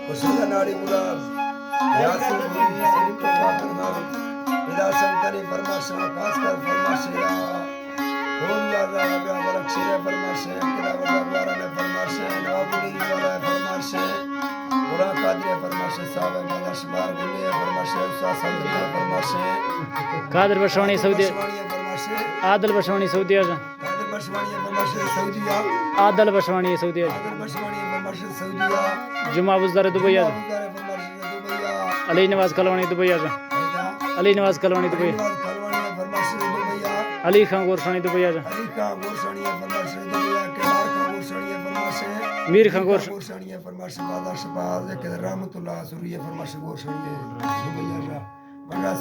कुशल नाड़ी गुलाब यासिन मुनि श्री कृपा करनावी इदा शंकरी परमाशा खास कर परमाशिरा कौन वाला व्या वरक्षिरे परमाशे किदा वाला वारने परमाशे नवाबुनी वाला परमाशे पूरा कादरे परमाशे सावे वाला शबार गुलिये परमाशे उसा संगता परमाशे कादर बशवाणी सऊदी परमाशे आदल बशवाणी सऊदी आजा कादर बशवाणी परमाशे सऊदिया आदल बशवाणी सऊदी आजा कादर बशवाणी परमाशे सऊदिया जुमा बुजदार दुबई आजा अली नवाज कलवानी दुबई आजा अली नवाज कलवानी दुबई अली खान गोरसानी दुबई आजा मीर खान गोरसानी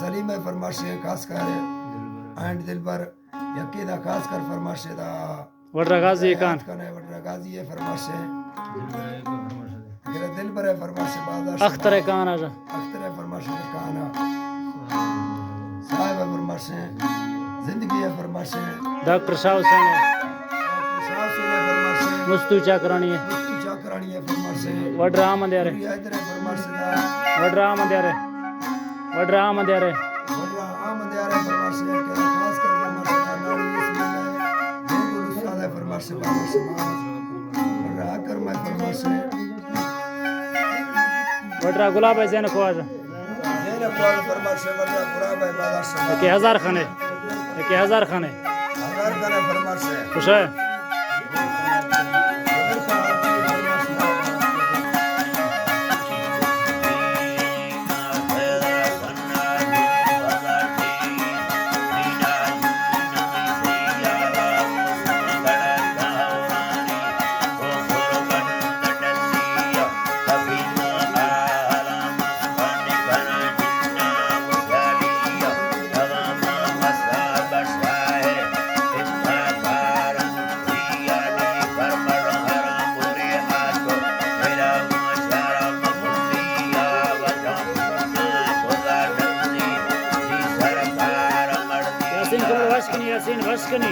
सलीम है फरमाशे खास कर एंड दिल पर यकीदा खास कर फरमाशे दा वड्रा गाजी खान वड्रा गाजी है फरमाशे दिल पर है फरमाशे बादशाह अख्तर खान आजा अख्तर है फरमाशे खान साहिब है फरमाशे जिंदगी है फरमाशे डॉक्टर शाह हुसैन है शाह हुसैन है फरमाशे मुस्तू चाकरानी है फरमाशे वड्रा आमद यार इधर है फरमाशे दा वड्रा आमद यार वड्रा आमद यार वड्रा आमद यार फरमाशे के खास कर फरमाशे दा नाड़ी इसमें है बिल्कुल उस्ताद है फरमाशे बादशाह वड्रा कर मैं फरमाशे वड्रा गुलाब है जैन ख्वाजा जैन ख्वाजा फरमाशे वड्रा गुलाब है बादशाह के हजार खाने के हजार खाने फरमाशे खुश है यासीन वशकनी